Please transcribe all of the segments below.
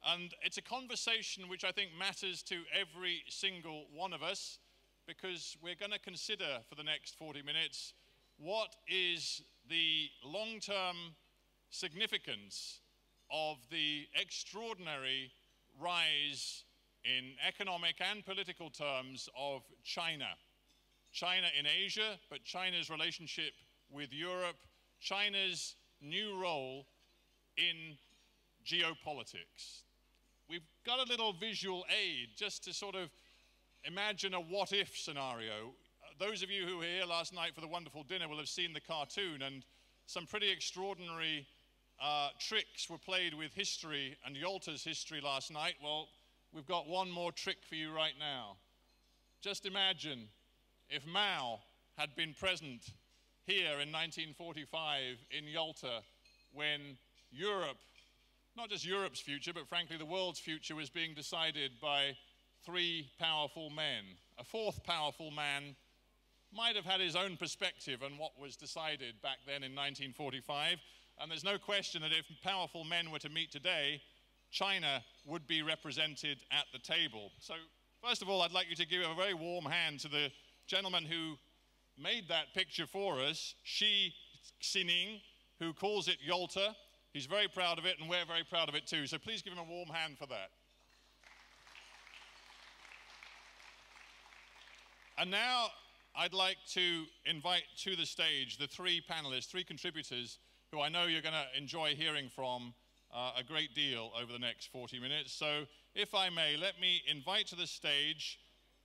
And it's a conversation which I think matters to every single one of us, because we're going to consider for the next 40 minutes what is the long-term significance of the extraordinary rise in economic and political terms of China. China in Asia, but China's relationship with Europe, China's new role in geopolitics. We've got a little visual aid just to sort of imagine a what-if scenario. Those of you who were here last night for the wonderful dinner will have seen the cartoon, and some pretty extraordinary tricks were played with history and Yalta's history last night. Well, we've got one more trick for you right now. Just imagine if Mao had been present here in 1945 in Yalta, when Europe, not just Europe's future, but frankly the world's future, was being decided by three powerful men. A fourth powerful man might have had his own perspective on what was decided back then in 1945, and there's no question that if powerful men were to meet today, China would be represented at the table. So first of all, I'd like you to give a very warm hand to the gentleman who made that picture for us, Xi Xining, who calls it Yalta. He's very proud of it, and we're very proud of it too. So please give him a warm hand for that. And now I'd like to invite to the stage the three panelists, three contributors, who I know you're going to enjoy hearing from a great deal over the next 40 minutes. So if I may, let me invite to the stage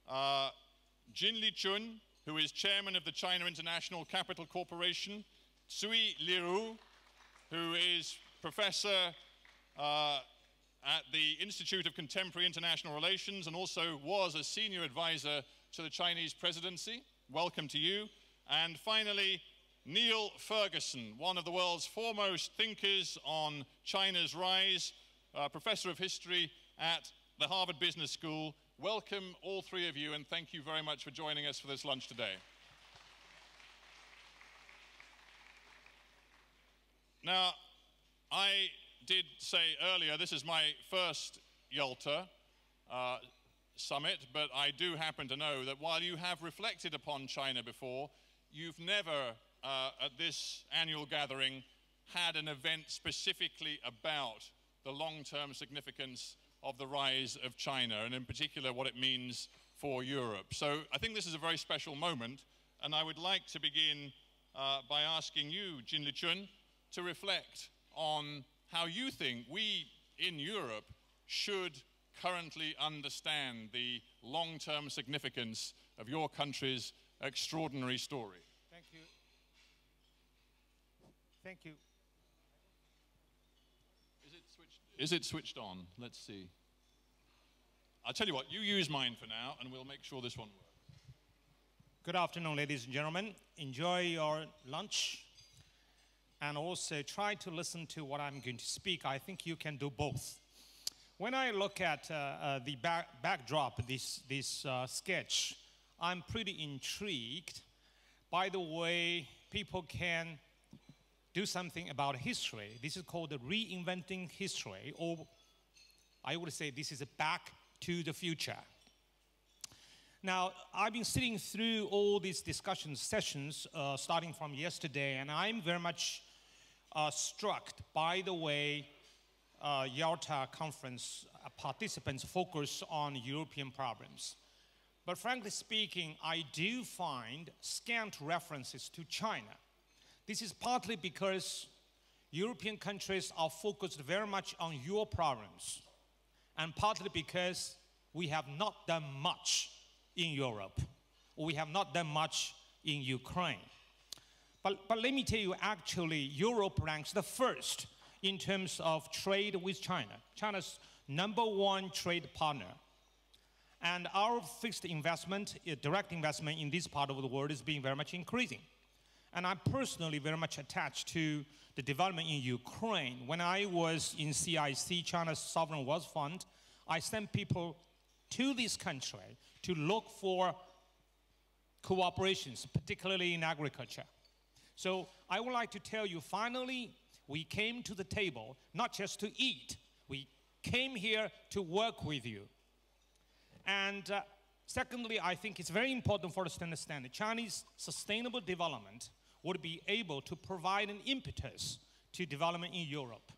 Liqun, who is chairman of the China International Capital Corporation, Liru, who is professor at the Institute of Contemporary International Relations and also was a senior advisor to the Chinese presidency. Welcome to you. And finally, Niall Ferguson, one of the world's foremost thinkers on China's rise, professor of history at the Harvard Business School. Welcome, all three of you, and thank you very much for joining us for this lunch today. Now, I did say earlier, this is my first Yalta summit, but I do happen to know that while you have reflected upon China before, you've never, at this annual gathering, had an event specifically about the long-term significance of the rise of China, and in particular what it means for Europe. So I think this is a very special moment, and I would like to begin by asking you, Liqun, to reflect on how you think we in Europe should currently understand the long-term significance of your country's extraordinary story. Thank you. Thank you. Is it switched on? Let's see. I'll tell you what, you use mine for now, and we'll make sure this one works. Good afternoon, ladies and gentlemen. Enjoy your lunch, and also try to listen to what I'm going to speak. I think you can do both. When I look at the backdrop, this sketch, I'm pretty intrigued by the way people can do something about history. This is called the reinventing history, or I would say this is a back to the future. Now, I've been sitting through all these discussion sessions starting from yesterday, and I'm very much struck by the way Yalta conference participants focus on European problems. But frankly speaking, I do find scant references to China. This is partly because European countries are focused very much on your problems, and partly because we have not done much in Europe. We have not done much in Ukraine. But let me tell you, actually, Europe ranks the first in terms of trade with China. China's #1 trade partner. And our fixed investment, direct investment in this part of the world is being very much increasing. And I'm personally very much attached to the development in Ukraine. When I was in CIC, China's Sovereign Wealth Fund, I sent people to this country to look for cooperations, particularly in agriculture. So I would like to tell you, finally, we came to the table not just to eat. We came here to work with you. And secondly, I think it's very important for us to understand that Chinese sustainable development would be able to provide an impetus to development in Europe.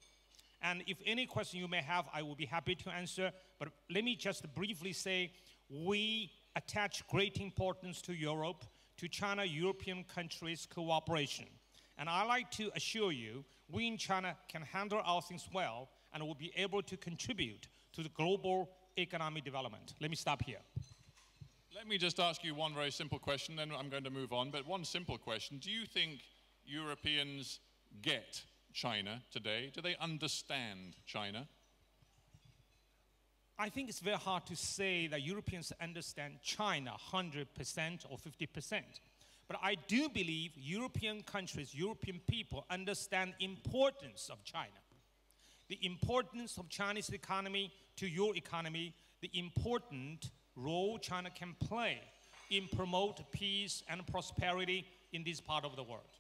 And if any question you may have, I will be happy to answer. But let me just briefly say, we attach great importance to Europe, to China-European countries' cooperation. And I like to assure you, we in China can handle our things well and will be able to contribute to the global economic development. Let me stop here. Let me just ask you one very simple question, then I'm going to move on. But one simple question. Do you think Europeans get China today? Do they understand China? I think it's very hard to say that Europeans understand China 100% or 50%. But I do believe European countries, European people understand the importance of China. The importance of Chinese economy to your economy, the important role China can play in promote peace and prosperity in this part of the world.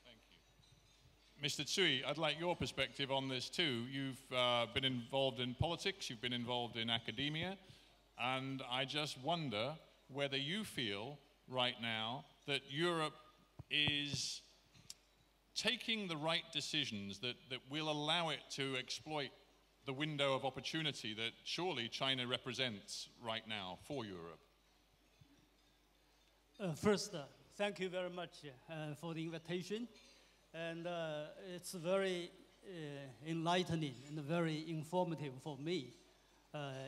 Thank you. Mr. Tsui, I'd like your perspective on this too. You've been involved in politics, you've been involved in academia, and I just wonder whether you feel right now that Europe is taking the right decisions that will allow it to exploit the window of opportunity that surely China represents right now for Europe. First, thank you very much for the invitation. And it's very enlightening and very informative for me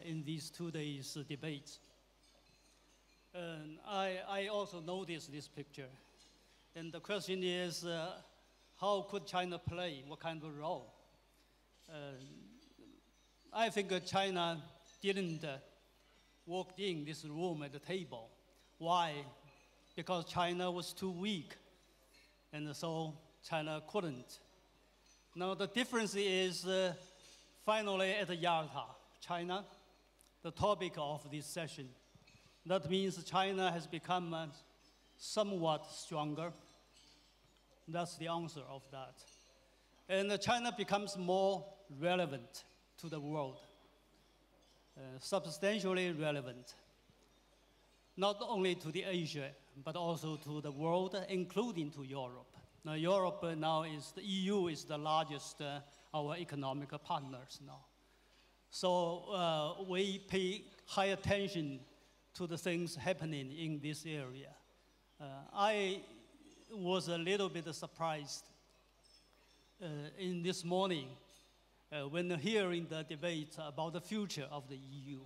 in these 2 days debates. I also noticed this picture. And the question is, how could China play? What kind of role? I think China didn't walk in this room at the table. Why? Because China was too weak, and so China couldn't. Now the difference is finally at Yalta, China, the topic of this session. That means China has become somewhat stronger. That's the answer of that. And China becomes more relevant to the world, substantially relevant, not only to the Asia, but also to the world, including to Europe. Now, Europe now is, the EU is the largest, our economic partners now. So we pay high attention to the things happening in this area. I was a little bit surprised in this morning when hearing the debate about the future of the EU.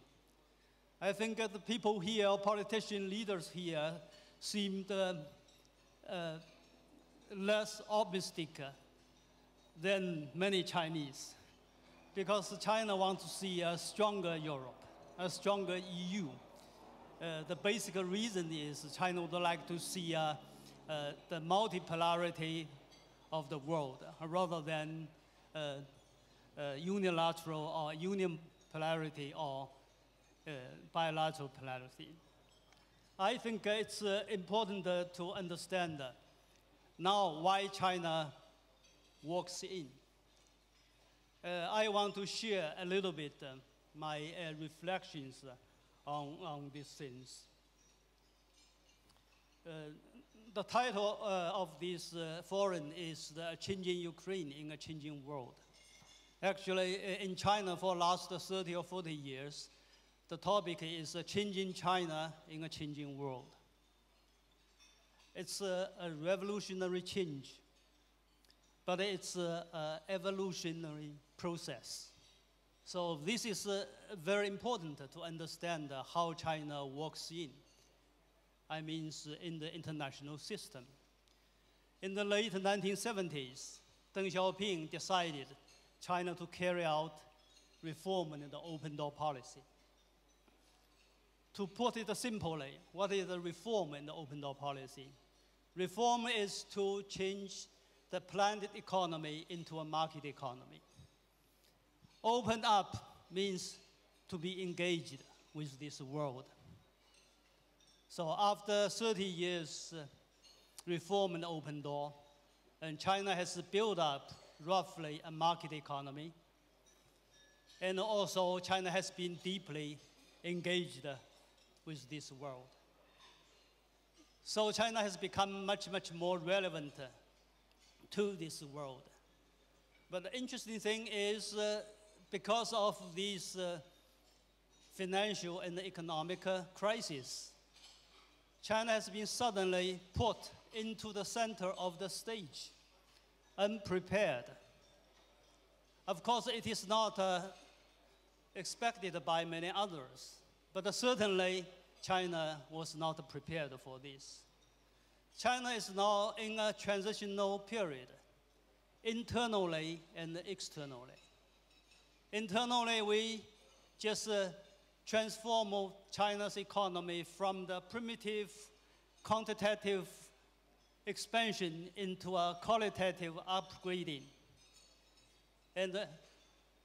I think the people here, politician leaders here, seemed less optimistic than many Chinese, because China wants to see a stronger Europe, a stronger EU. The basic reason is China would like to see the multipolarity of the world rather than unilateral or unipolarity or bilateral polarity. I think it's important to understand now why China walks in. I want to share a little bit my reflections on these things. The title of this forum is Changing Ukraine in a Changing World. Actually, in China for the last 30 or 40 years, the topic is Changing China in a Changing World. It's a revolutionary change, but it's an evolutionary process. So this is very important to understand how China walks in. I mean, in the international system. In the late 1970s, Deng Xiaoping decided China to carry out reform in the open door policy. To put it simply, what is the reform in the open door policy? Reform is to change the planned economy into a market economy. Open up means to be engaged with this world. So after 30 years reform and open door, and China has built up roughly a market economy. And also, China has been deeply engaged with this world. So China has become much, much more relevant to this world. But the interesting thing is, because of these financial and economic crisis, China has been suddenly put into the center of the stage, unprepared. Of course, it is not expected by many others, but certainly China was not prepared for this. China is now in a transitional period, internally and externally. Internally, we just transform China's economy from the primitive, quantitative expansion into a qualitative upgrading. And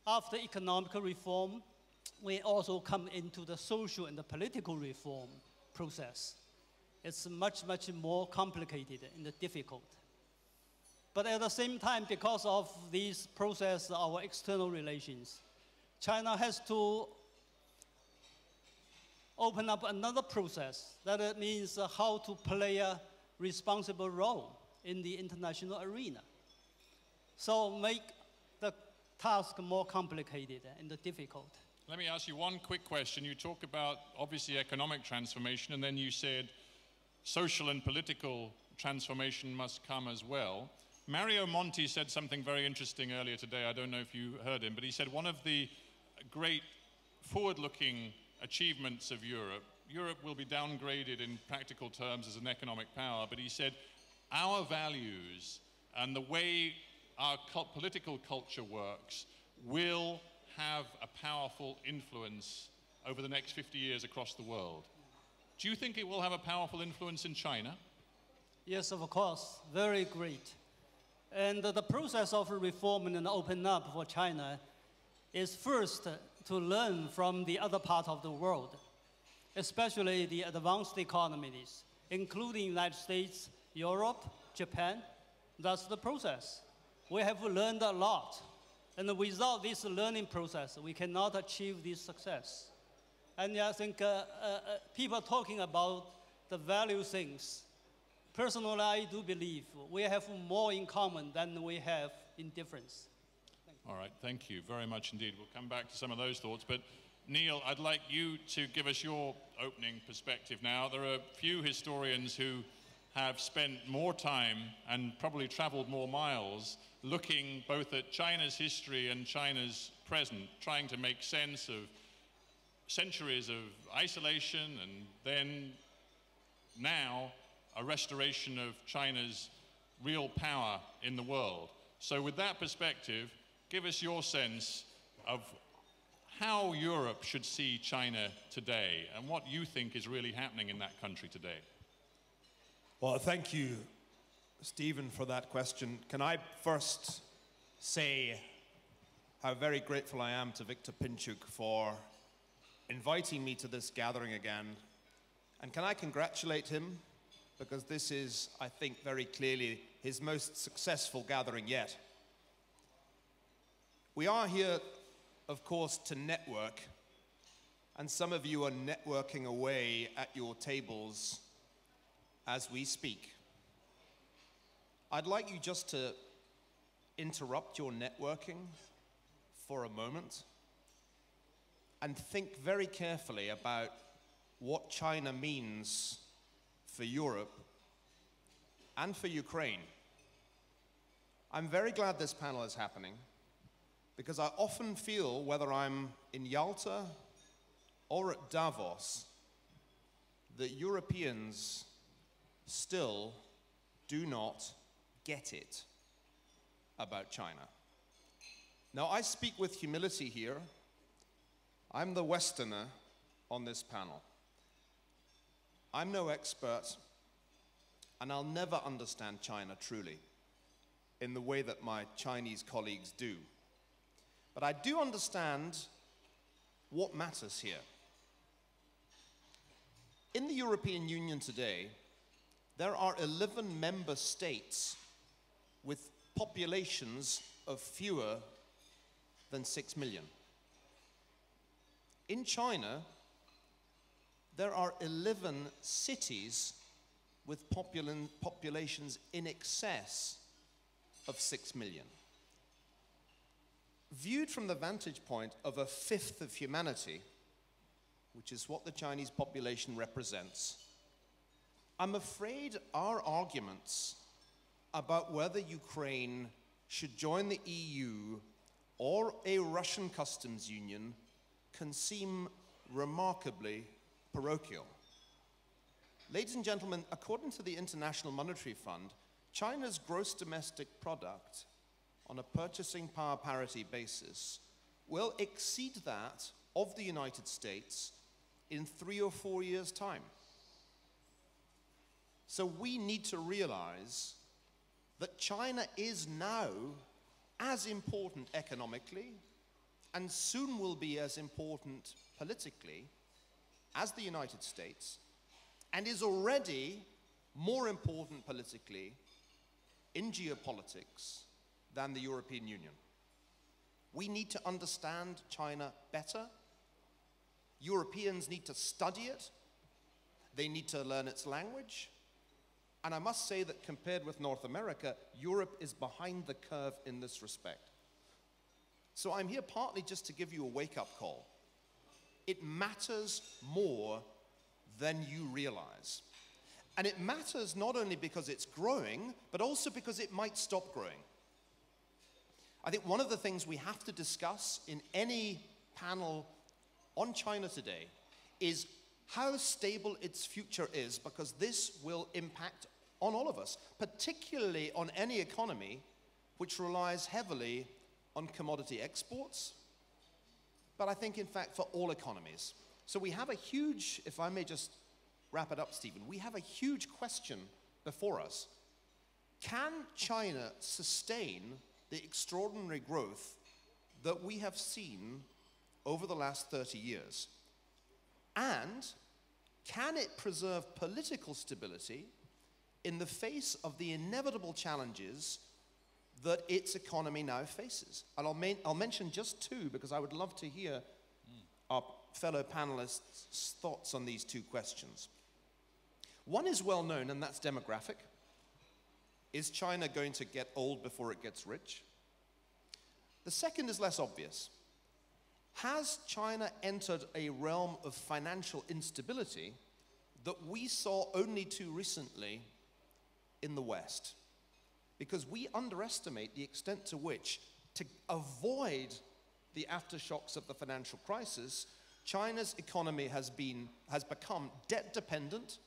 after economic reform, we also come into the social and the political reform process. It's much, much more complicated and difficult. But at the same time, because of this process, our external relations, China has to open up another process. That means how to play a responsible role in the international arena. So make the task more complicated and difficult. Let me ask you one quick question. You talk about, obviously, economic transformation, and then you said social and political transformation must come as well. Mario Monti said something very interesting earlier today. I don't know if you heard him, but he said one of the great forward-looking achievements of Europe will be downgraded in practical terms as an economic power, but he said our values and the way our political culture works will have a powerful influence over the next 50 years across the world. Do you think it will have a powerful influence in China? Yes, of course, very great. And the process of reform and open up for China is first to learn from the other part of the world, especially the advanced economies, including United States, Europe, Japan. That's the process. We have learned a lot. And without this learning process, we cannot achieve this success. And I think people talking about the value things. Personally, I do believe we have more in common than we have in difference. All right, thank you very much indeed. We'll come back to some of those thoughts. But Niall, I'd like you to give us your opening perspective now. There are few historians who have spent more time and probably traveled more miles looking both at China's history and China's present, trying to make sense of centuries of isolation and then now a restoration of China's real power in the world. So with that perspective, give us your sense of how Europe should see China today and what you think is really happening in that country today. Well, thank you, Stephen, for that question. Can I first say how very grateful I am to Victor Pinchuk for inviting me to this gathering again. And can I congratulate him? Because this is, I think, very clearly his most successful gathering yet. We are here, of course, to network. And some of you are networking away at your tables as we speak. I'd like you just to interrupt your networking for a moment and think very carefully about what China means for Europe and for Ukraine. I'm very glad this panel is happening because I often feel, whether I'm in Yalta or at Davos, that Europeans still do not get it about China. Now, I speak with humility here. I'm the Westerner on this panel. I'm no expert, and I'll never understand China truly in the way that my Chinese colleagues do. But I do understand what matters here. In the European Union today, there are 11 member states with populations of fewer than 6 million. In China, there are 11 cities with populations in excess of 6 million. Viewed from the vantage point of a fifth of humanity, which is what the Chinese population represents, I'm afraid our arguments about whether Ukraine should join the EU or a Russian customs union can seem remarkably parochial. Ladies and gentlemen, according to the International Monetary Fund, China's gross domestic product on a purchasing power parity basis will exceed that of the United States in 3 or 4 years' time. So we need to realize that China is now as important economically and soon will be as important politically as the United States, and is already more important politically in geopolitics than the European Union. We need to understand China better. Europeans need to study it. They need to learn its language. And I must say that compared with North America, Europe is behind the curve in this respect. So I'm here partly just to give you a wake-up call. It matters more than you realize. And it matters not only because it's growing, but also because it might stop growing. I think one of the things we have to discuss in any panel on China today is how stable its future is, because this will impact on all of us, particularly on any economy which relies heavily on commodity exports, but I think, in fact, for all economies. So we have a huge, if I may just wrap it up, Stephen, we have a huge question before us. Can China sustain the extraordinary growth that we have seen over the last 30 years? And can it preserve political stability in the face of the inevitable challenges that its economy now faces? And I'll mention just two, because I would love to hear our fellow panelists' thoughts on these two questions. One is well known, and that's demographic. Is China going to get old before it gets rich? The second is less obvious. Has China entered a realm of financial instability that we saw only too recently in the West? Because we underestimate the extent to which, to avoid the aftershocks of the financial crisis, China's economy has become debt dependent,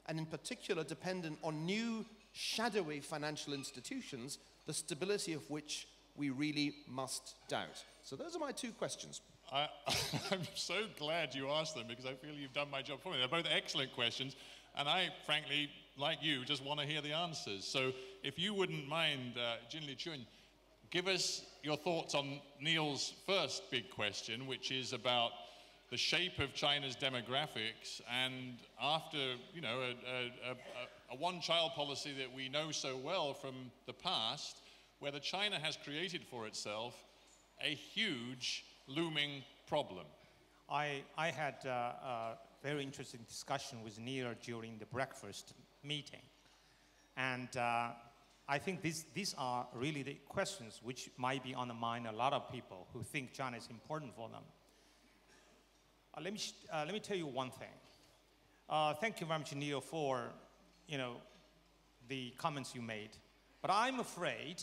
and in particular dependent on new shadowy financial institutions, the stability of which we really must doubt. So those are my two questions. I'm so glad you asked them, because I feel you've done my job for me. They're both excellent questions, and I, frankly, like you, just want to hear the answers. So if you wouldn't mind, Liqun, give us your thoughts on Niall's first big question, which is about the shape of China's demographics, and after, you know, a one-child policy that we know so well from the past, whether China has created for itself a huge looming problem. I had a very interesting discussion with Niall during the breakfast meeting. And I think these are really the questions which might be on the mind of a lot of people who think China is important for them. Let me tell you one thing. Thank you very much, Niall, for the comments you made. But I'm afraid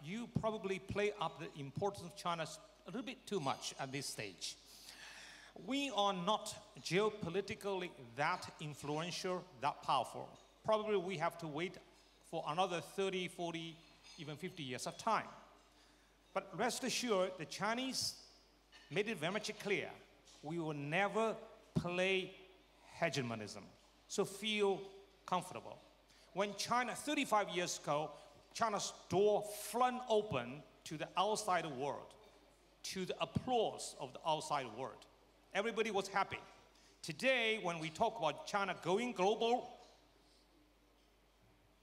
you probably play up the importance of China a little bit too much at this stage. We are not geopolitically that influential, that powerful. Probably we have to wait for another 30, 40, even 50 years of time. But rest assured, the Chinese made it very much clear, we will never play hegemonism. So feel comfortable. When China, 35 years ago, China's door flung open to the outside world, to the applause of the outside world. Everybody was happy. Today, when we talk about China going global,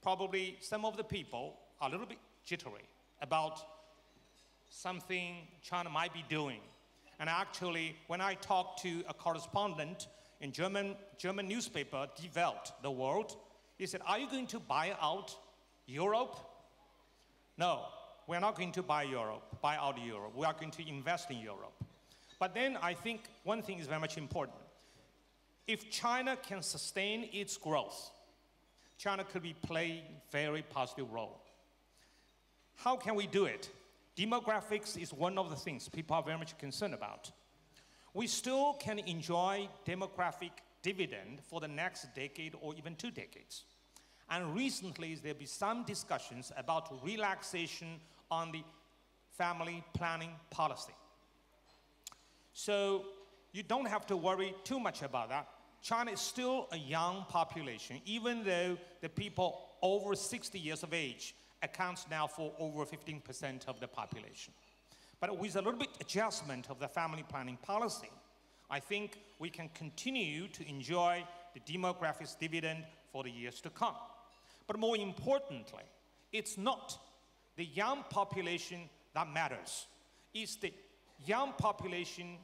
probably some of the people are a little bit jittery about something China might be doing. And actually, when I talked to a correspondent in German newspaper, Die Welt, The World, he said, are you going to buy out Europe? No, we're not going to buy out Europe. We are going to invest in Europe. But then I think one thing is very much important. If China can sustain its growth, China could be playing a very positive role. How can we do it? Demographics is one of the things people are very much concerned about. We still can enjoy demographic dividend for the next decade or even 2 decades. And recently, there have been some discussions about relaxation on the family planning policy. So you don't have to worry too much about that. China is still a young population, even though the people over 60 years of age accounts now for over 15% of the population. But with a little bit adjustment of the family planning policy, I think we can continue to enjoy the demographics dividend for the years to come. But more importantly, it's not the young population that matters. It's the young population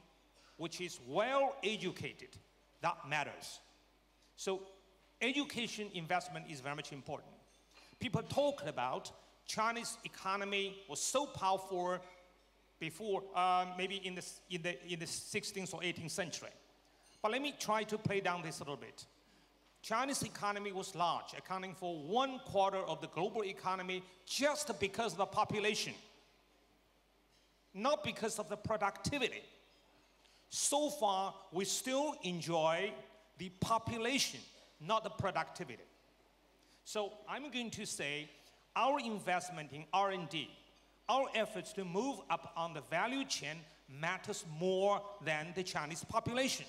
which is well educated that matters. So education investment is very much important. People talk about Chinese economy was so powerful before, maybe in the 16th or 18th century. But let me try to play down this a little bit. China's economy was large, accounting for 1/4 of the global economy just because of the population, not because of the productivity. So far, we still enjoy the population, not the productivity. So I'm going to say our investment in R&D, our efforts to move up on the value chain matters more than the Chinese population.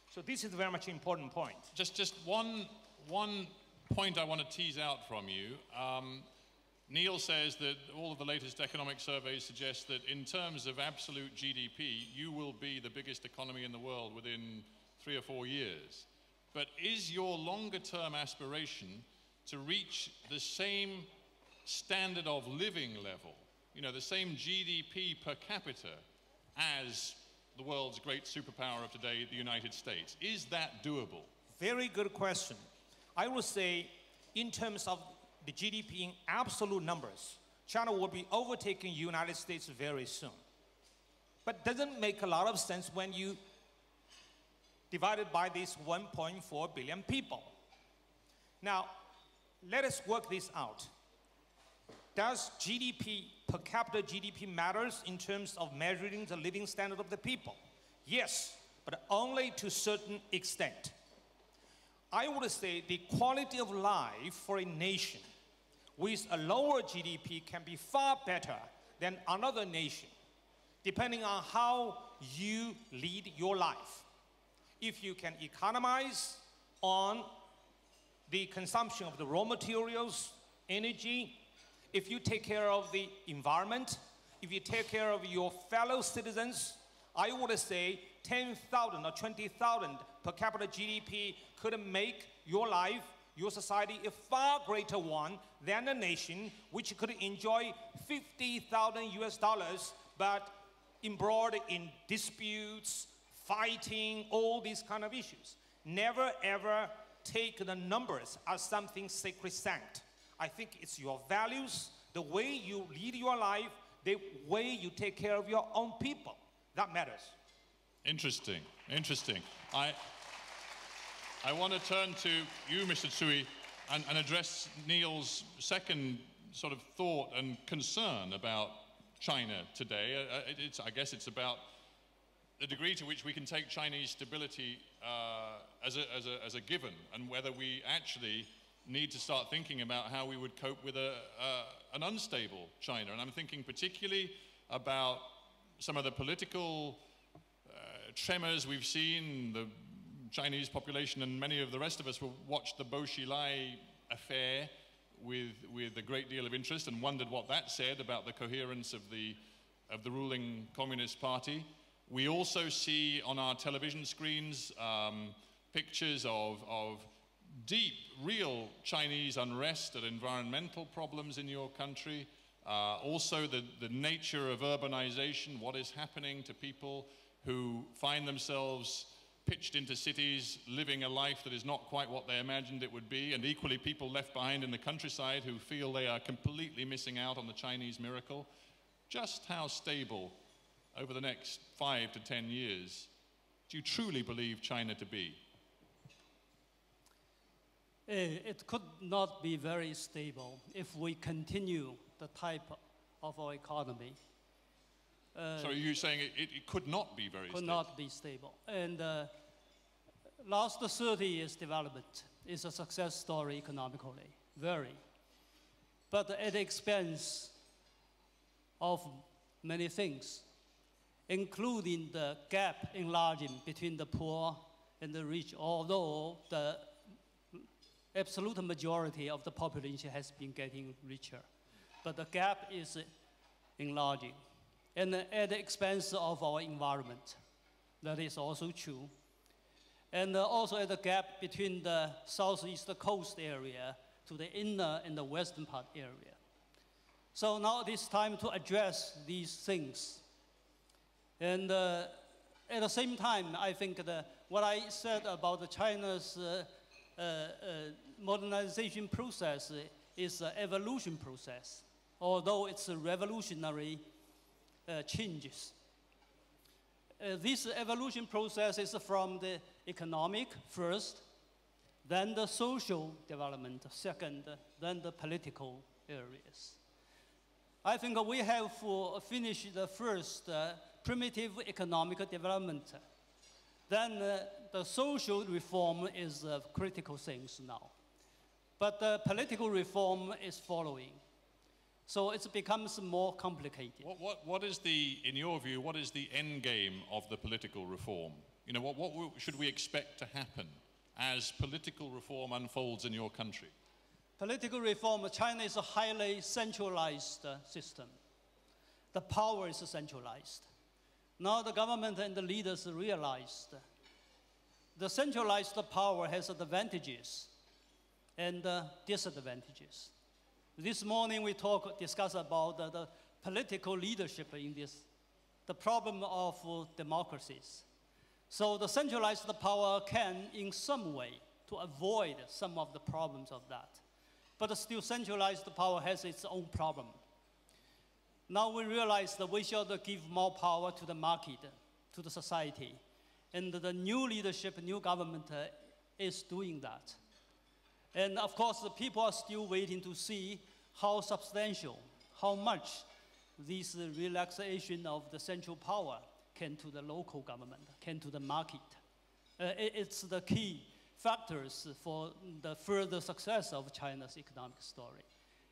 So this is a very much important point. Just one point I want to tease out from you. Niall says that all of the latest economic surveys suggest that in terms of absolute GDP, you will be the biggest economy in the world within 3 or 4 years. But is your longer term aspiration to reach the same standard of living level, you know, the same GDP per capita as the world's great superpower of today, the United States? Is that doable? Very good question. I would say in terms of the GDP in absolute numbers, China will be overtaking the United States very soon. But doesn't make a lot of sense when you divide it by these 1.4 billion people. Now, let us work this out. Does GDP, per capita GDP matters in terms of measuring the living standard of the people? Yes, but only to a certain extent. I would say the quality of life for a nation with a lower GDP can be far better than another nation, depending on how you lead your life. If you can economize on the consumption of the raw materials, energy, if you take care of the environment, if you take care of your fellow citizens, I would say 10,000 or 20,000 per capita GDP could make your life, your society, a far greater one than a nation which could enjoy $50,000 but embroiled in disputes, fighting, all these kind of issues. Never ever take the numbers as something sacrosanct. I think it's your values, the way you lead your life, the way you take care of your own people. That matters. Interesting, interesting. I want to turn to you, Mr. Tsui, and address Niall's second sort of thought and concern about China today. I guess it's about the degree to which we can take Chinese stability as a given, and whether we actually need to start thinking about how we would cope with an unstable China. And I'm thinking particularly about some of the political tremors we've seen. The Chinese population and many of the rest of us will watch the Bo Xilai affair with a great deal of interest and wondered what that said about the coherence of the ruling Communist Party. We also see on our television screens pictures of deep, real Chinese unrest at environmental problems in your country, Also the nature of urbanization, what is happening to people who find themselves pitched into cities, living a life that is not quite what they imagined it would be, and equally people left behind in the countryside who feel they are completely missing out on the Chinese miracle. Just how stable over the next 5 to 10 years do you truly believe China to be? It could not be very stable if we continue the type of our economy. So are you saying it could not be very Could stable? not be stable. And last 30 years development is a success story economically, very. But at the expense of many things, including the gap enlarging between the poor and the rich, although the absolute majority of the population has been getting richer. But the gap is enlarging. And at the expense of our environment. That is also true. And also at the gap between the southeast coast area to the inner and the western part area. So now it is time to address these things. And at the same time, I think that what I said about China's modernization process is an evolution process, although it's a revolutionary changes. This evolution process is from the economic first, then the social development second, then the political areas. I think we have finished the first primitive economic development. Then the social reform is a critical thing now. But the political reform is following. So it becomes more complicated. What is the, in your view, what is the end game of the political reform? You know, what should we expect to happen as political reform unfolds in your country? Political reform, China is a highly centralized system. The power is centralized. Now the government and the leaders realized the centralized power has advantages and disadvantages. This morning we discuss about the political leadership in this, the problem of democracies. So the centralized power can, in some way, to avoid some of the problems of that. But still centralized power has its own problem. Now we realize that we should give more power to the market, to the society. And the new leadership, new government is doing that. And of course, the people are still waiting to see how substantial, how much this relaxation of the central power can to the local government, can to the market. It's the key factors for the further success of China's economic story.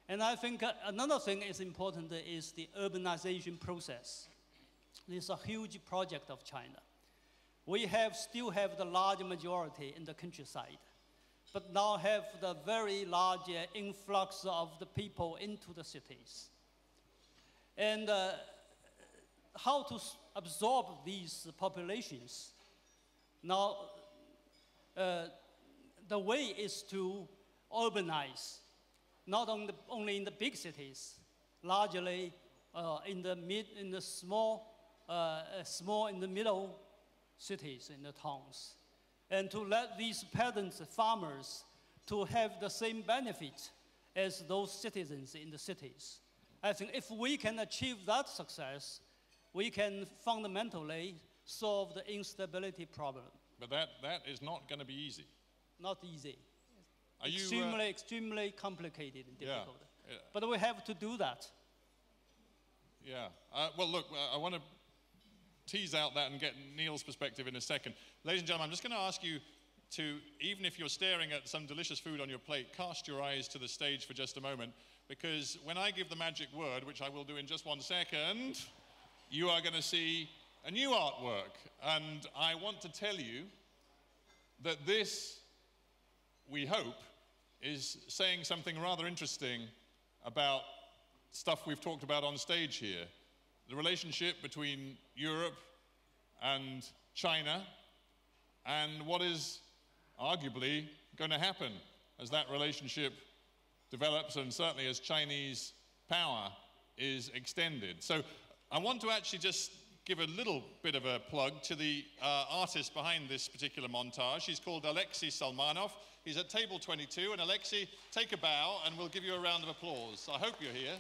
And I think another thing is important is the urbanization process. This is a huge project of China. We still have the large majority in the countryside, but now have the very large influx of the people into the cities. And how to absorb these populations? Now, the way is to urbanize, not only in the big cities, largely in the small in the middle cities, in the towns, and to let these peasants, farmers, to have the same benefit as those citizens in the cities. I think if we can achieve that success, we can fundamentally solve the instability problem. But that is not going to be easy. Not easy. Are Extremely complicated and difficult. Yeah. But we have to do that. Yeah. Well, look, I want to tease out that and get Niall's perspective in a second. Ladies and gentlemen, I'm just going to ask you to, even if you're staring at some delicious food on your plate, cast your eyes to the stage for just a moment, because when I give the magic word, which I will do in just 1 second, you are going to see a new artwork. And I want to tell you that this, we hope, is saying something rather interesting about stuff we've talked about on stage here. The relationship between Europe and China, and what is arguably going to happen as that relationship develops, and certainly as Chinese power is extended. So I want to actually just give a little bit of a plug to the artist behind this particular montage. He's called Alexei Salmanov. He's at table 22, and Alexei, take a bow and we'll give you a round of applause. I hope you're here.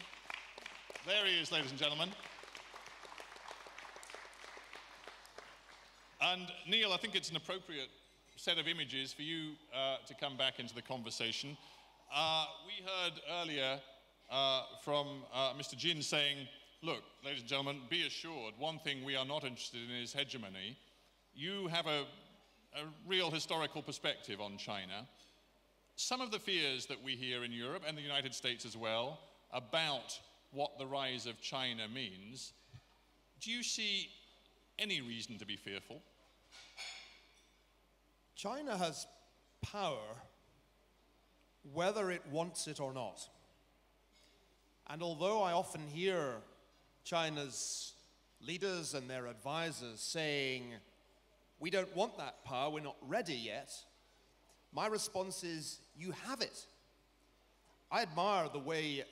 There he is, ladies and gentlemen. And Niall, I think it's an appropriate set of images for you to come back into the conversation. We heard earlier from Mr. Jin saying, look, ladies and gentlemen, be assured, one thing we are not interested in is hegemony. You have a real historical perspective on China. Some of the fears that we hear in Europe and the United States as well about what the rise of China means, do you see any reason to be fearful? China has power whether it wants it or not. And although I often hear China's leaders and their advisors saying, we don't want that power, we're not ready yet, my response is, you have it. I admire the way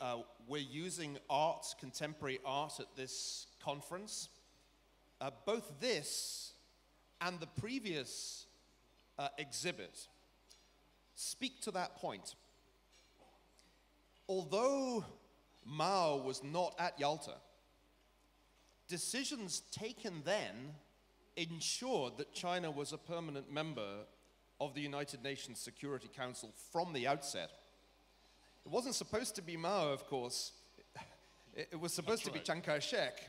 we're using art, contemporary art at this conference. Both this and the previous exhibit speak to that point. Although Mao was not at Yalta, decisions taken then ensured that China was a permanent member of the United Nations Security Council from the outset. It wasn't supposed to be Mao, of course. It was supposed to be Chiang Kai-shek.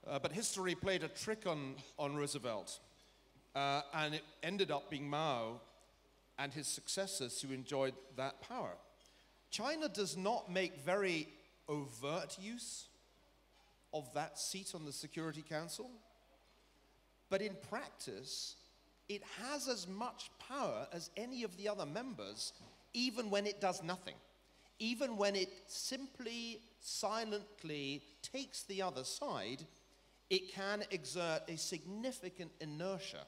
But history played a trick on Roosevelt. And it ended up being Mao and his successors who enjoyed that power. China does not make very overt use of that seat on the Security Council, but in practice, it has as much power as any of the other members, even when it does nothing, even when it simply, silently takes the other side, it can exert a significant inertia.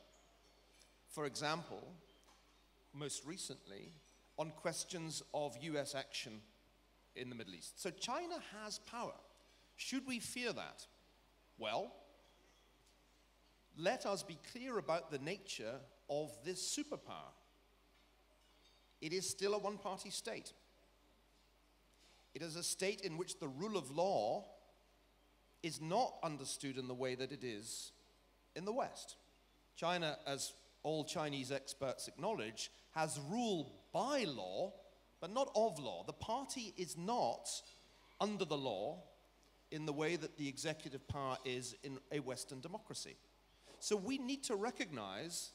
For example, most recently, on questions of US action in the Middle East. So China has power. Should we fear that? Well, let us be clear about the nature of this superpower. It is still a one-party state. It is a state in which the rule of law is not understood in the way that it is in the West. China, as all Chinese experts acknowledge, has rule by law, but not of law. The party is not under the law in the way that the executive power is in a Western democracy. So we need to recognize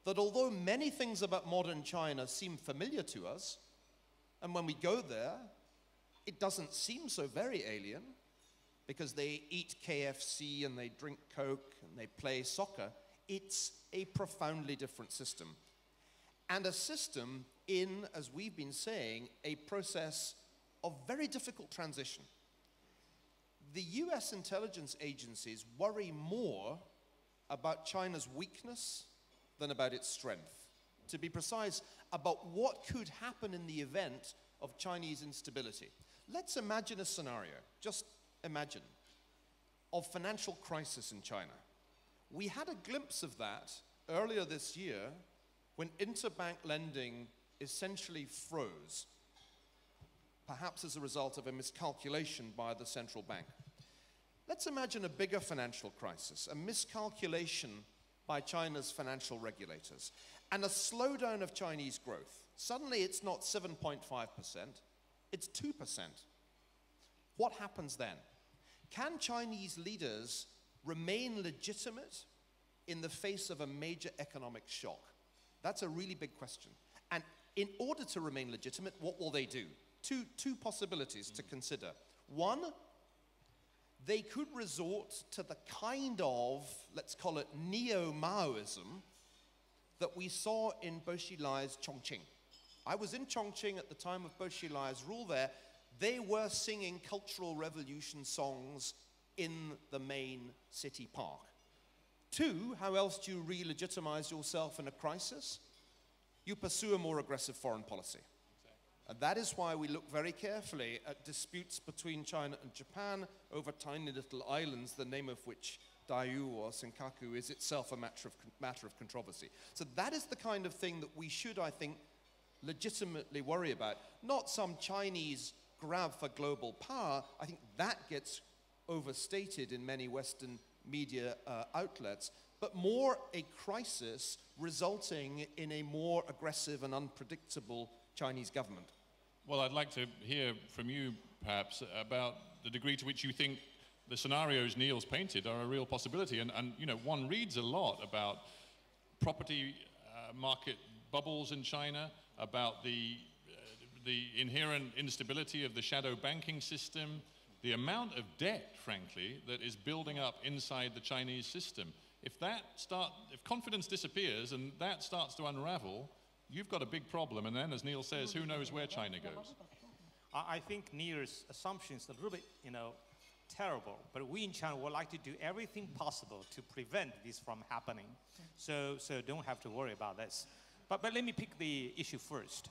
that although many things about modern China seem familiar to us, and when we go there, it doesn't seem so very alien, because they eat KFC and they drink Coke and they play soccer, it's a profoundly different system. And a system in, as we've been saying, a process of very difficult transition. The US intelligence agencies worry more about China's weakness than about its strength. To be precise, about what could happen in the event of Chinese instability. Let's imagine a scenario, just imagine, of financial crisis in China. We had a glimpse of that earlier this year when interbank lending essentially froze, perhaps as a result of a miscalculation by the central bank. Let's imagine a bigger financial crisis, a miscalculation by China's financial regulators, and a slowdown of Chinese growth. Suddenly it's not 7.5%, it's 2%. What happens then? Can Chinese leaders remain legitimate in the face of a major economic shock? That's a really big question. And in order to remain legitimate, what will they do? Two possibilities to consider. One, they could resort to the kind of, let's call it neo-Maoism, that we saw in Bo Xilai's Chongqing. I was in Chongqing at the time of Bo Xilai's rule there. They were singing cultural revolution songs in the main city park. Two, how else do you re-legitimize yourself in a crisis? You pursue a more aggressive foreign policy. And that is why we look very carefully at disputes between China and Japan over tiny little islands, the name of which, Diaoyu or Senkaku, is itself a matter of controversy. So that is the kind of thing that we should, I think, legitimately worry about. Not some Chinese grab for global power. I think that gets overstated in many Western media outlets, but more a crisis resulting in a more aggressive and unpredictable Chinese government. Well, I'd like to hear from you, perhaps, about the degree to which you think the scenarios Niall's painted are a real possibility. And you know, one reads a lot about property market bubbles in China, about the inherent instability of the shadow banking system, the amount of debt, frankly, that is building up inside the Chinese system. If confidence disappears and that starts to unravel, you've got a big problem, and then, as Niall says, who knows where China goes? I think Niall's assumption is a little bit, terrible, but we in China would like to do everything possible to prevent this from happening. So don't have to worry about this. But let me pick the issue first.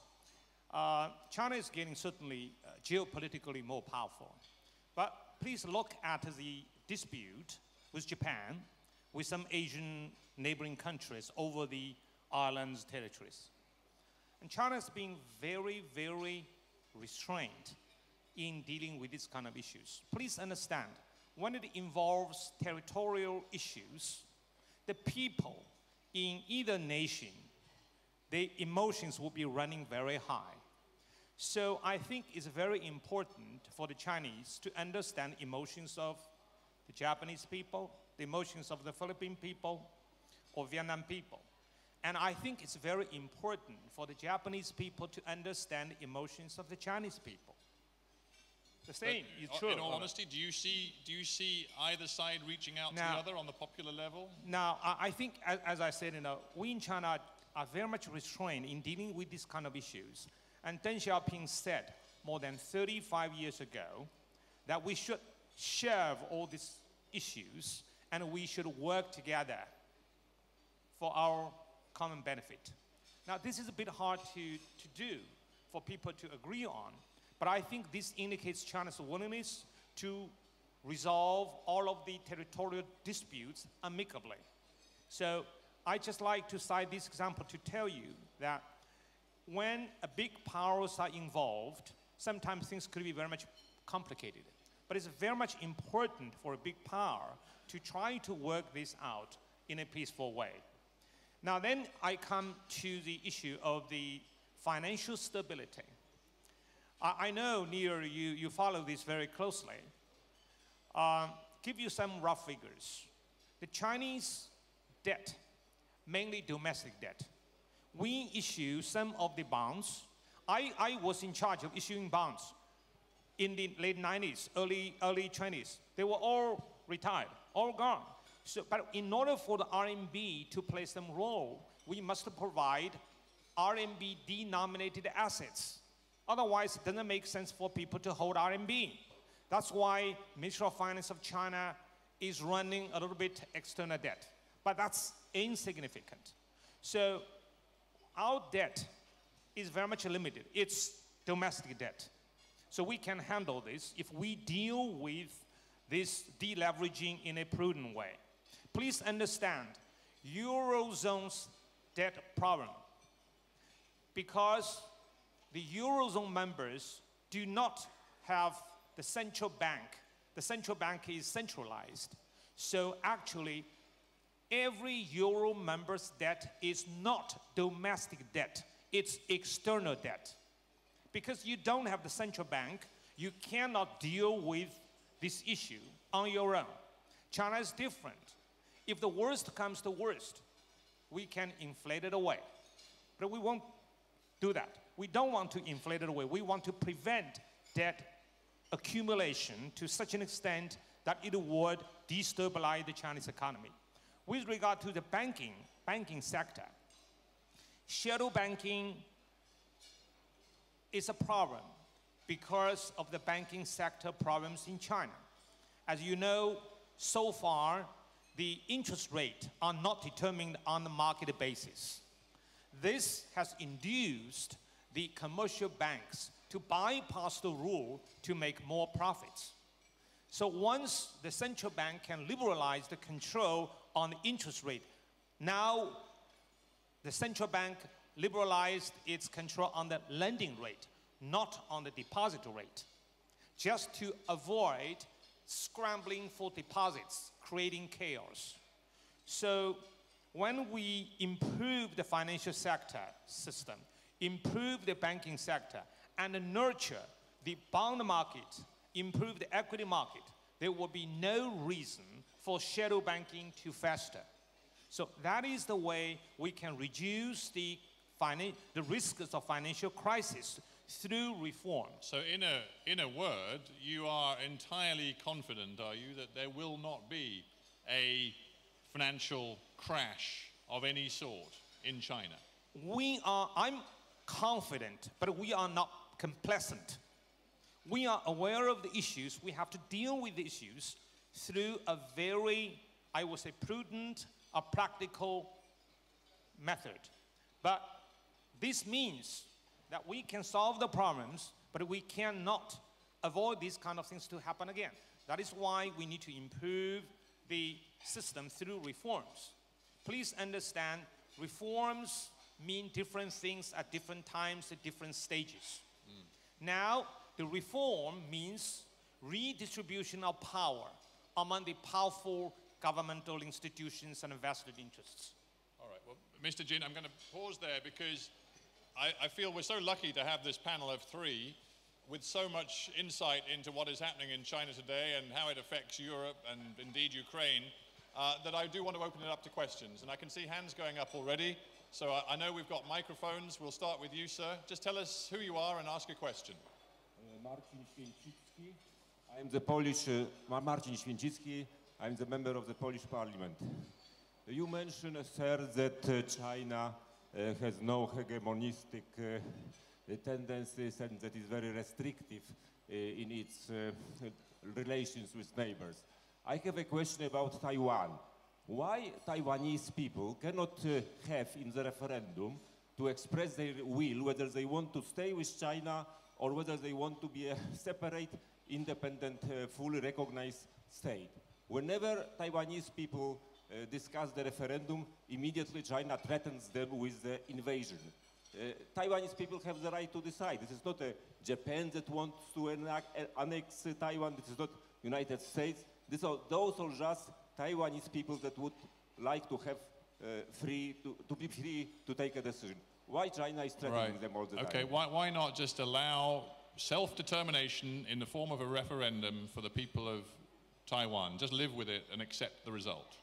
China is getting certainly geopolitically more powerful. But please look at the dispute with Japan, with some Asian neighboring countries over the islands' territories. And China has been very, very restrained in dealing with these kind of issues. Please understand, when it involves territorial issues, the people in either nation, the emotions will be running very high. So I think it's very important for the Chinese to understand emotions of the Japanese people, the emotions of the Philippine people, or Vietnam people. And I think it's very important for the Japanese people to understand the emotions of the Chinese people. The same is true. In all honesty, do you see either side reaching out to the other on the popular level? Now, I think, as I said, we in China are very much restrained in dealing with these kind of issues. And Deng Xiaoping said more than 35 years ago that we should share all these issues and we should work together for our common benefit. Now, this is a bit hard to do for people to agree on, but I think this indicates China's willingness to resolve all of the territorial disputes amicably. So I just like to cite this example to tell you that when a big powers are involved, sometimes things could be very much complicated. But it's very much important for a big power to try to work this out in a peaceful way. Now then I come to the issue of the financial stability. I know, Niall, you follow this very closely. Give you some rough figures. The Chinese debt, mainly domestic debt, we issue some of the bonds. I was in charge of issuing bonds in the late 90s, early 20s. They were all retired, all gone. So, but in order for the RMB to play some role, we must provide RMB denominated assets. Otherwise, it doesn't make sense for people to hold RMB. That's why Ministry of Finance of China is running a little bit external debt. But that's insignificant. So our debt is very much limited. It's domestic debt. So we can handle this if we deal with this deleveraging in a prudent way. Please understand, Eurozone's debt problem, because the Eurozone members do not have the central bank. The central bank is centralized. So actually, every Euro member's debt is not domestic debt. It's external debt. Because you don't have the central bank, you cannot deal with this issue on your own. China is different. If the worst comes to worst, we can inflate it away. But we won't do that. We don't want to inflate it away. We want to prevent debt accumulation to such an extent that it would destabilize the Chinese economy. With regard to the banking sector, shadow banking is a problem because of the banking sector problems in China. As you know, so far, the interest rate are not determined on a market basis. This has induced the commercial banks to bypass the rule to make more profits. So once the central bank can liberalize the control on the interest rate, now the central bank liberalized its control on the lending rate, not on the deposit rate, just to avoid scrambling for deposits, creating chaos. So when we improve the financial sector system, improve the banking sector, and nurture the bond market, improve the equity market, there will be no reason for shadow banking to fester. So that is the way we can reduce the risks of financial crisis through reform. So in a word, you are entirely confident, are you, that there will not be a financial crash of any sort in China? I'm confident, but we are not complacent. We are aware of the issues. We have to deal with the issues through a very, I would say, prudent, a practical method. But this means that we can solve the problems, but we cannot avoid these kind of things to happen again. That is why we need to improve the system through reforms. Please understand, reforms mean different things at different times, at different stages. Now, the reform means redistribution of power among the powerful governmental institutions and vested interests. All right, well, Mr. Jin, I'm going to pause there because I feel we're so lucky to have this panel of three with so much insight into what is happening in China today and how it affects Europe and indeed Ukraine, that I do want to open it up to questions. And I can see hands going up already. So I know we've got microphones. We'll start with you, sir. Just tell us who you are and ask a question. Marcin Święcicki. I'm the Polish, Marcin Święcicki. I'm the member of the Polish Parliament. You mentioned, sir, that China has no hegemonistic tendencies and that is very restrictive in its relations with neighbors. I have a question about Taiwan. Why Taiwanese people cannot have in the referendum to express their will whether they want to stay with China or whether they want to be a separate, independent, fully recognized state? Whenever Taiwanese people discuss the referendum, immediately China threatens them with the invasion. Taiwanese people have the right to decide. This is not Japan that wants to annex Taiwan. This is not United States. Those are just Taiwanese people that would like to have to be free to take a decision. Why China is threatening them all the time? Okay, why not just allow self-determination in the form of a referendum for the people of Taiwan? Just live with it and accept the result.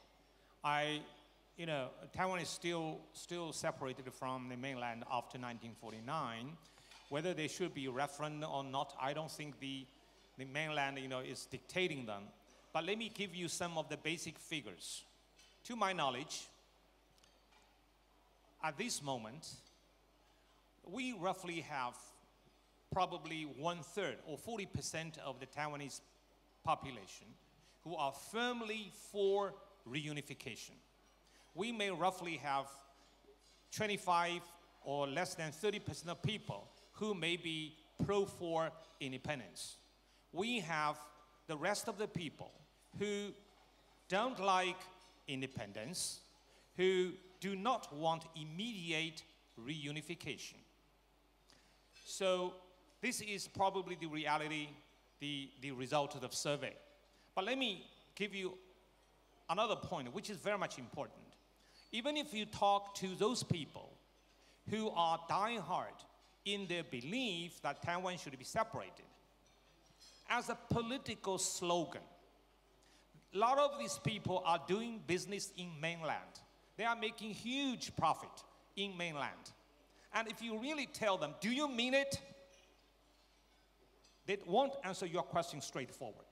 Taiwan is still separated from the mainland after 1949. Whether there should be a referendum or not, I don't think the mainland, is dictating them. But let me give you some of the basic figures. To my knowledge, at this moment, we roughly have probably 1/3 or 40% of the Taiwanese population who are firmly for reunification. We may roughly have 25 or less than 30% of people who may be for independence. We have the rest of the people who don't like independence, who do not want immediate reunification. So this is probably the reality, the result of the survey. But let me give you another point, which is very much important. Even if you talk to those people who are diehard in their belief that Taiwan should be separated, as a political slogan, a lot of these people are doing business in mainland. They are making huge profit in mainland. And if you really tell them, do you mean it? They won't answer your question straightforward.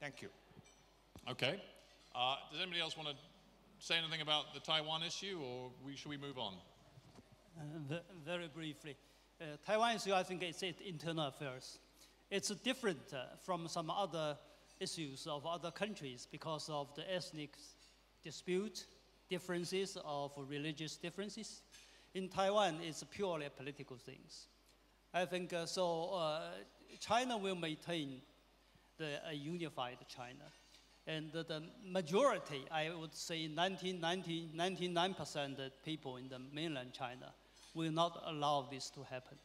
Thank you. Okay. Does anybody else want to say anything about the Taiwan issue, or should we move on? Very briefly. Taiwan issue, I think it's internal affairs. It's different from some other issues of other countries because of the ethnic dispute, differences of religious differences. In Taiwan, it's purely political things. I think China will maintain a unified China. And the majority, I would say 99% of people in the mainland China will not allow this to happen.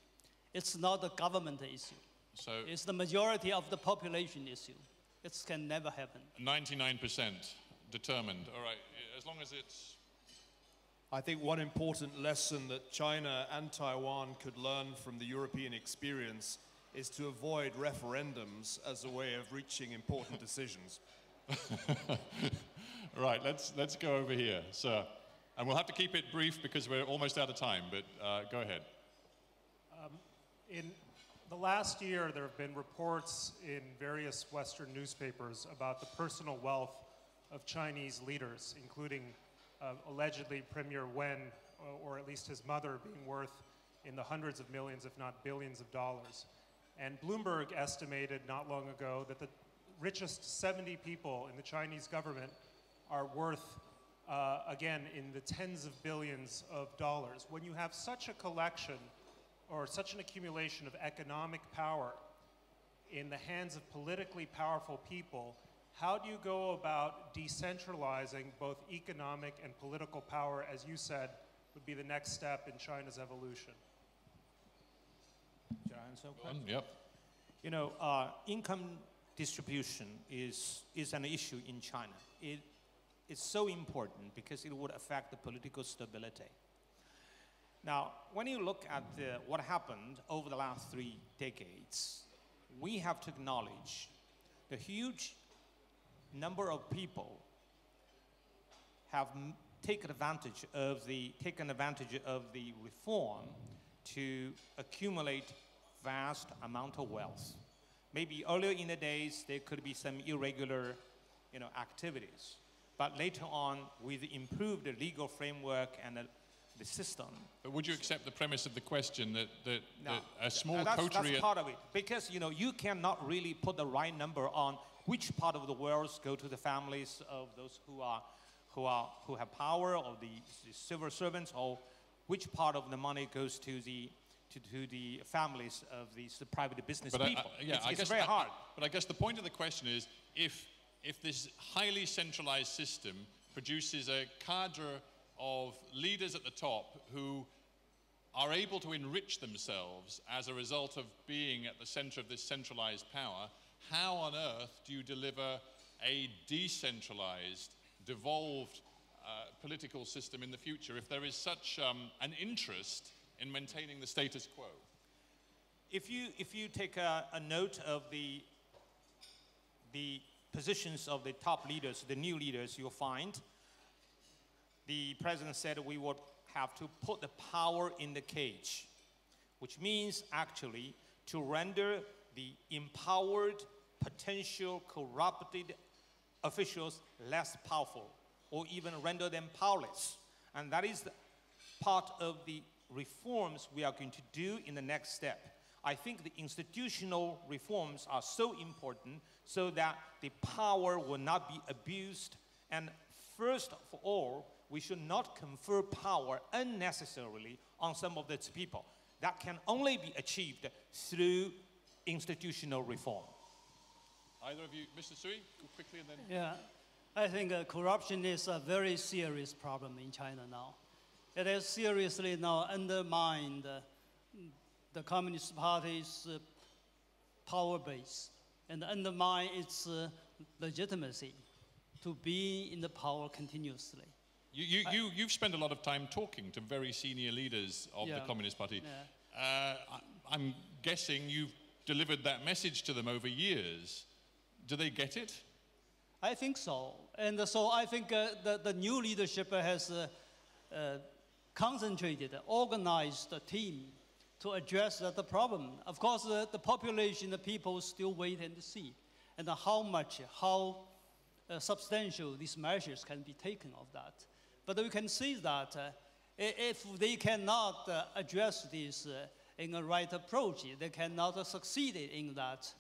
It's not a government issue. So it's the majority of the population issue. It can never happen. 99% determined. All right, as long as it's... I think one important lesson that China and Taiwan could learn from the European experience is to avoid referendums as a way of reaching important decisions. Right, let's go over here, sir. And we'll have to keep it brief because we're almost out of time, but go ahead. In the last year, there have been reports in various Western newspapers about the personal wealth of Chinese leaders, including allegedly Premier Wen, or at least his mother, being worth in the hundreds of millions, if not billions of dollars. And Bloomberg estimated not long ago that the richest 70 people in the Chinese government are worth, again, in the tens of billions of dollars. When you have such a collection or such an accumulation of economic power in the hands of politically powerful people, how do you go about decentralizing both economic and political power, as you said, would be the next step in China's evolution? Should I answer? Yep. You know, income distribution is an issue in China. It's so important because it would affect the political stability. Now, when you look at what happened over the last 3 decades, we have to acknowledge the huge number of people have taken advantage of the reform to accumulate vast amount of wealth. Maybe earlier in the days there could be some irregular, activities, but later on, with the improved legal framework and the system. But would you accept the premise of the question that a small that's coterie... That's part of it, because you cannot really put the right number on which part of the wealth go to the families of those who have power, or the civil servants, or which part of the money goes to the families of these private business people. It's very hard. But I guess the point of the question is, if this highly centralized system produces a cadre of leaders at the top who are able to enrich themselves as a result of being at the center of this centralized power, how on earth do you deliver a decentralized, devolved political system in the future if there is such an interest in maintaining the status quo? If you take a note of the positions of the top leaders, the new leaders, you'll find the president said we would have to put the power in the cage, which means actually to render the empowered, potential corrupted officials less powerful, or even render them powerless. And that is part of the reforms we are going to do in the next step. I think the institutional reforms are so important so that the power will not be abused. And first of all, we should not confer power unnecessarily on some of these people. That can only be achieved through institutional reform. Either of you, Mr. Sui, go quickly and then... Yeah, I think corruption is a very serious problem in China now. It has seriously now undermined the Communist Party's power base and undermine its legitimacy to be in the power continuously. You've spent a lot of time talking to very senior leaders of the Communist Party. Yeah. I'm guessing you've delivered that message to them over years. Do they get it? I think so. And so I think the new leadership has concentrated, organized a team to address the problem. Of course, the population, the people still wait and see, and how substantial these measures can be taken of that. But we can see that if they cannot address this in a right approach, they cannot succeed in that,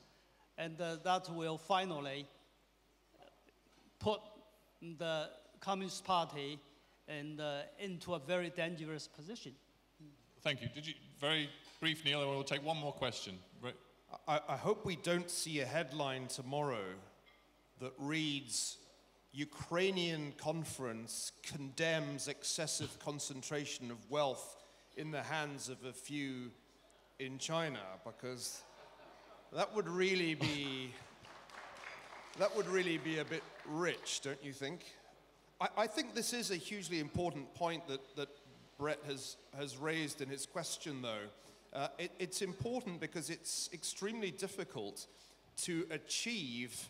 and that will finally put the Communist Party into a very dangerous position. Thank you. Did you, very brief, Neil, and we'll take one more question. Right. I hope we don't see a headline tomorrow that reads, Ukrainian conference condemns excessive concentration of wealth in the hands of a few in China, because that would really be a bit rich, don't you think? I think this is a hugely important point that Brett has raised in his question, though. It's important because it's extremely difficult to achieve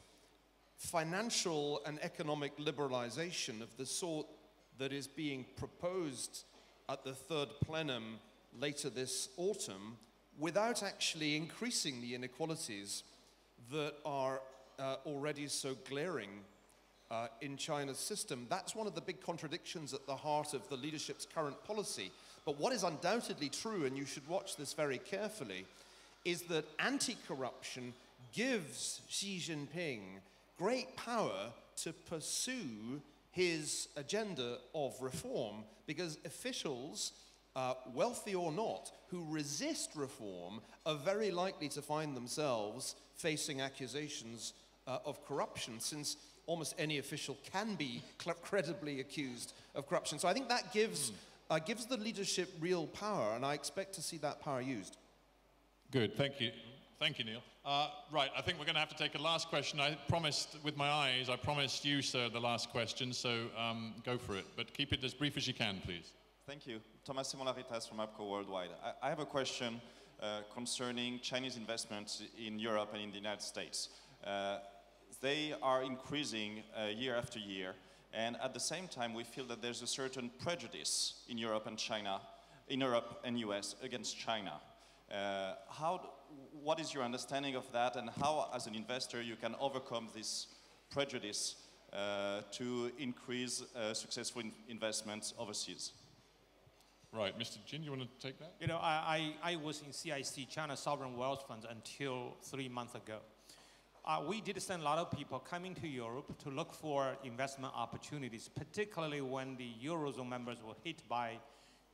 financial and economic liberalization of the sort that is being proposed at the third plenum later this autumn without actually increasing the inequalities that are already so glaring in China's system. That's one of the big contradictions at the heart of the leadership's current policy. But what is undoubtedly true, and you should watch this very carefully, is that anti-corruption gives Xi Jinping great power to pursue his agenda of reform, because officials, wealthy or not, who resist reform are very likely to find themselves facing accusations of corruption, since almost any official can be credibly accused of corruption. So I think that gives the leadership real power, and I expect to see that power used. Good, thank you. Thank you, Neil. Right, I think we're going to have to take a last question. I promised with my eyes, I promised you, sir, the last question, so go for it. But keep it as brief as you can, please. Thank you. Thomas Simon-Laritas from APCO Worldwide. I have a question concerning Chinese investments in Europe and in the United States. They are increasing year after year, and at the same time we feel that there's a certain prejudice in Europe and China, in Europe and US against China. What is your understanding of that, and how as an investor you can overcome this prejudice to increase successful investments overseas? Right, Mr. Jin, you want to take that? You know, I was in CIC, China Sovereign Wealth Fund, until 3 months ago. We did send a lot of people coming to Europe to look for investment opportunities, particularly when the Eurozone members were hit by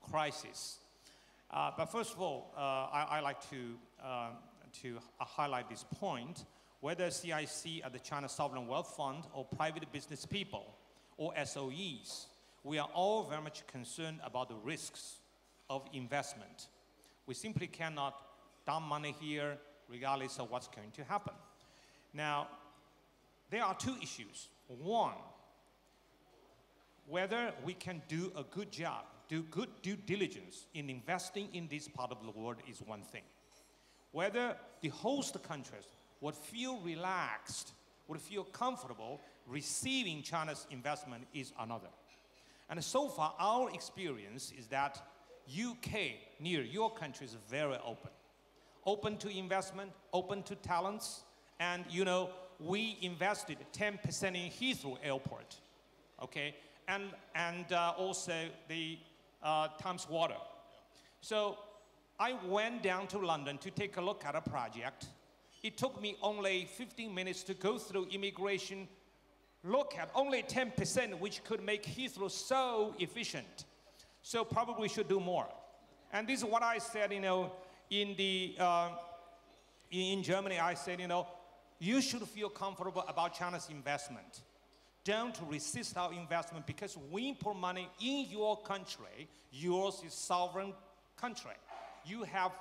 crisis. But first of all, I like to highlight this point. Whether CIC at the China Sovereign Wealth Fund or private business people or SOEs, we are all very much concerned about the risks of investment. We simply cannot dump money here regardless of what's going to happen. Now, there are two issues. One, whether we can do a good job, do good due diligence in investing in this part of the world is one thing. Whether the host countries would feel relaxed, would feel comfortable receiving China's investment is another. And so far, our experience is that UK, near your country, is very open. Open to investment, open to talents. And, you know, we invested 10% in Heathrow Airport, okay? And also the Thames Water. So I went down to London to take a look at a project. It took me only 15 minutes to go through immigration, look at only 10%, which could make Heathrow so efficient. So probably we should do more. And this is what I said, you know, in Germany, I said, you know, you should feel comfortable about China's investment. Don't resist our investment, because we put money in your country. Yours is sovereign country. You have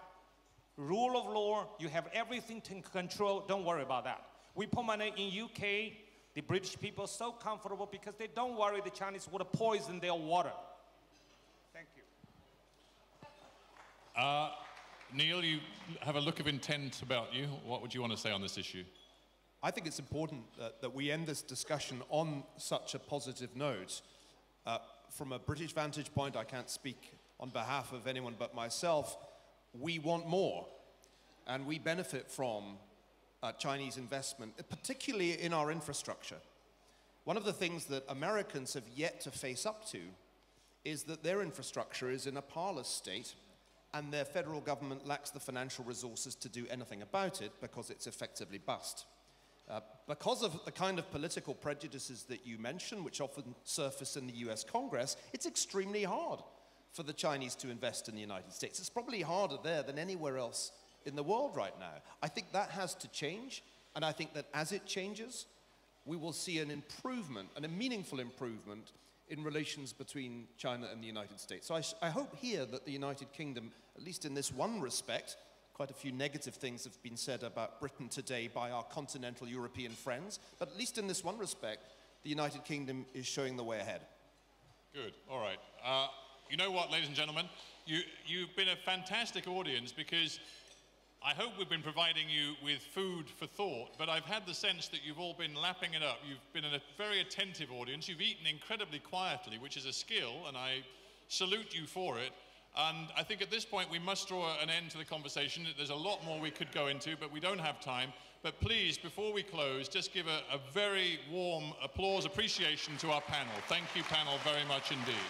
rule of law. You have everything to control. Don't worry about that. We put money in UK. The British people are so comfortable because they don't worry the Chinese would poison their water. Thank you. Neil, you have a look of intent about you. What would you want to say on this issue? I think it's important that we end this discussion on such a positive note. From a British vantage point, I can't speak on behalf of anyone but myself. We want more, and we benefit from Chinese investment, particularly in our infrastructure. One of the things that Americans have yet to face up to is that their infrastructure is in a parlous state, and their federal government lacks the financial resources to do anything about it because it's effectively bust. Because of the kind of political prejudices that you mention, which often surface in the US Congress, it's extremely hard for the Chinese to invest in the United States. It's probably harder there than anywhere else in the world right now. I think that has to change, and I think that as it changes, we will see an improvement, and a meaningful improvement, in relations between China and the United States. So I hope here that the United Kingdom, at least in this one respect, quite a few negative things have been said about Britain today by our continental European friends, but at least in this one respect, the United Kingdom is showing the way ahead. Good, all right. You know what, ladies and gentlemen? You've been a fantastic audience, because I hope we've been providing you with food for thought, but I've had the sense that you've all been lapping it up. You've been a very attentive audience. You've eaten incredibly quietly, which is a skill, and I salute you for it. And I think at this point we must draw an end to the conversation. There's a lot more we could go into, but we don't have time. But please, before we close, just give a very warm applause, appreciation to our panel. Thank you, panel, very much indeed.